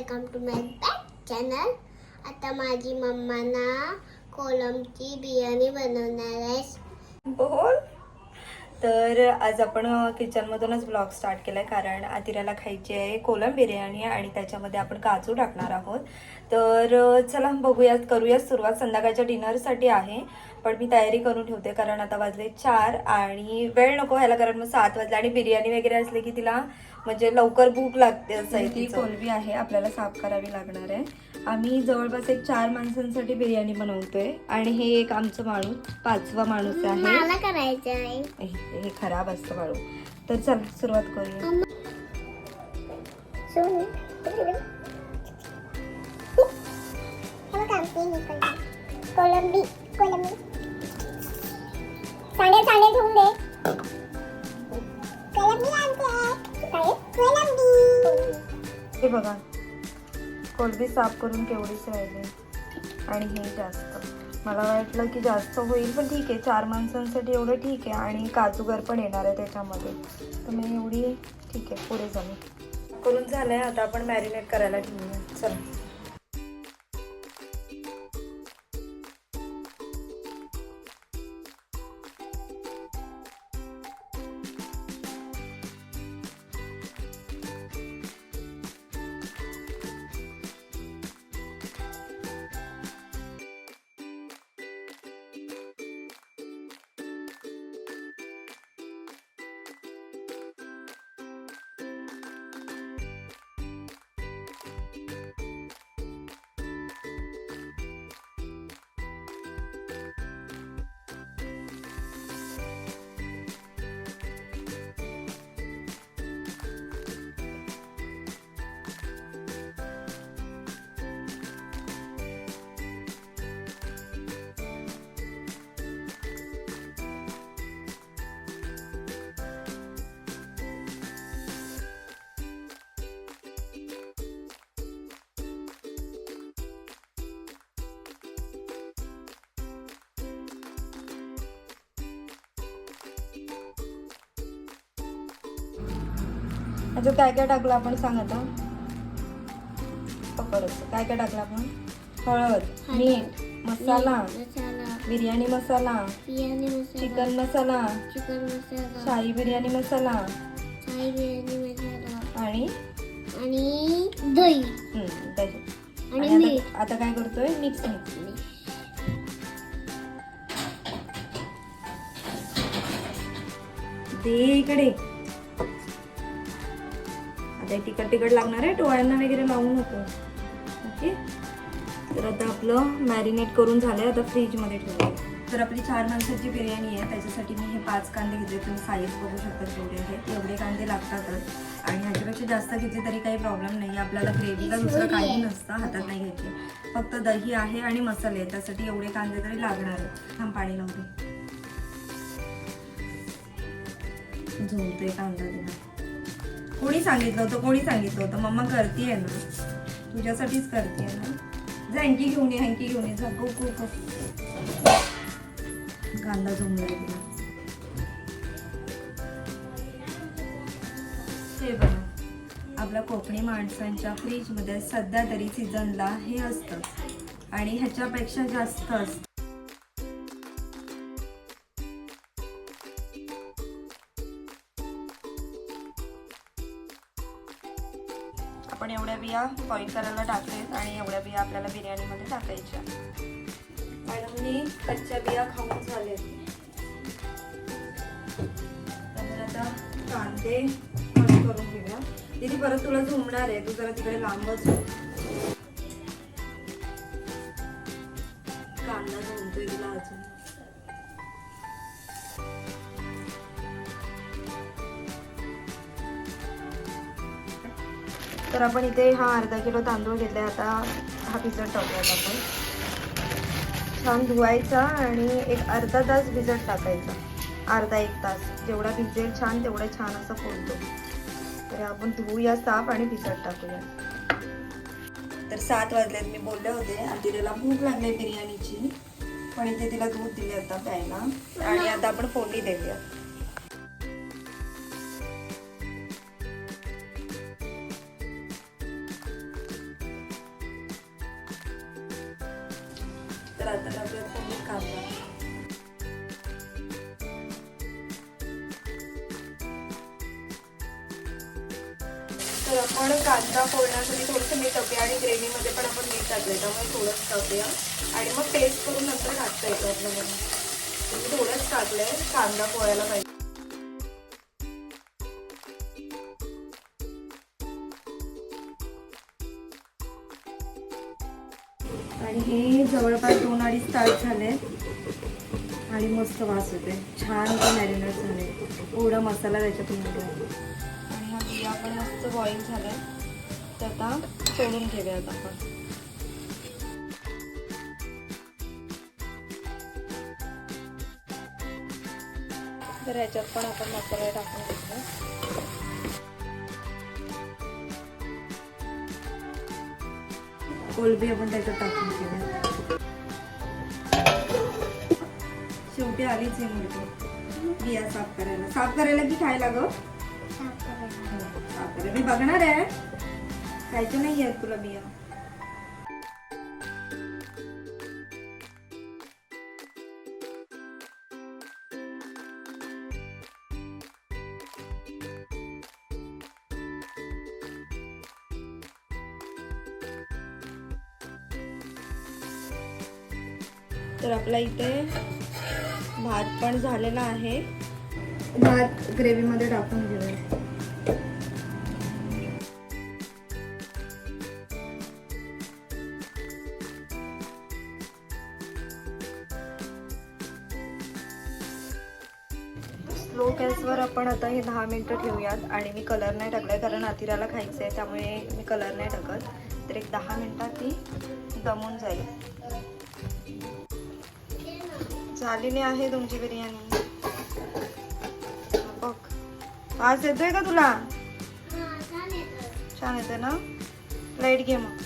Welcome to my back channel. आता माझी mamma ना कोलमची बिर्याणी बनवणार आहे. बोल. तर आज आपण किचनमधूनच ब्लॉग स्टार्ट केला आहे, कारण आतिराला खायची आहे कोलम बिर्याणी आणि त्याच्यामध्ये आपण काजू टाकणार आहोत. तर चला बघूयात, करूयात सुरुवात. संध्याकाळच्या डिनरसाठी आहे, पण मी तयारी करून ठेवते कारण आता वाजले 4 आणि वेळ नको व्हायला, कारण मग 7 वाजले आणि बिर्याणी वगैरे असले की तिला म्हणजे लवकर भूक लागते. असं ती कोलबी आहे, आपल्याला साफ करावी लागणार आहे. आम्ही जवळपास एक 4 माणसांसाठी बिर्याणी बनवतोय आणि हे एक आमचं माणूस 5वा माणूस आहे. मला करायचं आहे. हे खराब असतं बाळू. तर चल सुरुवात करूया. कोलंबी कोलंबी सांडे सांडे ठेवून दे. कोलंबी आणते. कोलंबी. हे बघा, कोलबी साफ करून केवढीच राहिली आणि हे जास्त. मला वाटलं की जास्त होईल, पण ठीक आहे, 4 माणसांसाठी एवढं ठीक आहे. आणि काजूगर पण येणार आहे त्याच्यामध्ये, तर मी एवढी ठीक आहे, पुढे जाऊ करून झालंय. आता आपण मॅरिनेट करायला ठेवूया. चला. अजून काय काय टाकलं आपण, सांग आता. पकडच काय काय टाकलं आपण. हळद, मीठ, मसाला, बिर्याणी मसाला, चिकन मसाला, शाही बिर्याणी मसाला आणि दही. आणि आता काय करतोय, मिक्स दे इकडे. आता तिखट तिखट लागणार आहे, डोळ्यांना वगैरे लावू नको. ओके. तर आता आपलं मॅरिनेट करून झालंय, आता फ्रीजमध्ये ठेवूया. तर आपली 4 माणसाची बिर्याणी आहे, त्याच्यासाठी मी हे 5 कांदे घेतले. तुम्ही साईज बघू शकता केवढे आहेत. एवढे कांदे लागतातच आणि ह्याच्यापेक्षा जास्त घेतले तरी काही प्रॉब्लेम नाही. आपल्याला ग्रेव्हीला दुसरं काही नसतं, हातात नाही घ्यायचे. फक्त दही आहे आणि मसाले आहेत, त्यासाठी एवढे कांदे तरी लागणार आहेत. थांब, पाणी लावते. झोपतोय कांदा तिला. कोणी सांगितलं होतं मम्मा करतीये ना, तुझ्यासाठीच करतीये ना. जा हँकी घेऊन ये, जा. गो. कांदा झोंबलाय तिला. हे बघा, आपल्या कोकणी माणसांच्या फ्रीजमध्ये सध्या तरी सीझनला हे असतं आणि ह्याच्यापेक्षा जास्त असतं. आपण एवढ्या बिया बॉईल करायला टाकलेत आणि एवढ्या बिया आपल्याला बिर्याणीमध्ये टाकायच्या. मॅडमनी कच्च्या बिया खाऊन झालेत. त्यामुळे आता कांदे कट करून घेऊया. दीदी परत तुला झोमणार आहे, तू जरा तिकडे लांबच हो. कांदा झोमतोय तुला अजून. तर आपण इथे हा अर्धा किलो तांदूळ घेतले. आता हा भिजत टाकूयात आपण. छान धुवायचा आणि एक अर्धा तास भिजत टाकायचा. अर्धा 1 तास जेवढा भिजेल छान, तेवढा छान असं फुलतो. तर आपण धुवूया साफ आणि भिजत टाकूया. तर 7 वाजलेत. मी बोलले होते आंटीला भूक लागली बिर्याणीची, पण इथे तिला दूध दिले आता प्यायला आणि आता आपण फोडणी देऊया. तर आता टाकूयात फोडणीत कांदा. तर आपण कांदा फोडण्यासाठी थोडंसं मीठ टाकूया आणि ग्रेव्हीमध्ये पण आपण मीठ टाकलं त्यामुळे थोडंच टाकूया आणि मग टेस्ट करून नंतर टाकता येतो आपल्याला. मी थोडंच टाकलंय, कांदा पोळायला पाहिजे. आणि हे जवळपास 2-2.5 तास झाले आणि मस्त वास होते, छान ते मॅरिनेट झाले, थोडा मसाला त्याच्यातून निघतो आणि हा बिया पण मस्त बॉईल झालाय. तर आता सोडून ठेवूयात आपण. तर ह्याच्यात पण आपण मसाला टाकून घेतला. कोलंबी आपण त्याच्यात टाकून घेऊया. शेवटी आलीच आहे मुलगी बिया साफ करायला की खायला गं? साफ करायला मी बघणार आहे, खायचं नाही आहेत तुला बिया. तर आपला इथे भात पण झालेला आहे. भात ग्रेव्हीमध्ये टाकून घेऊया. स्लो गॅसवर आपण आता हे 10 मिनिटं ठेवूयात आणि मी कलर नाही टाकलाय कारण आतिराला खायचं आहे त्यामुळे मी कलर नाही टाकत. तर एक 10 मिनिटात ती दमून जाईल. झालेली आहे तुमची बिर्याणी. बघ, वास येतोय का तुला? छान येते ना. लाईट घे मग.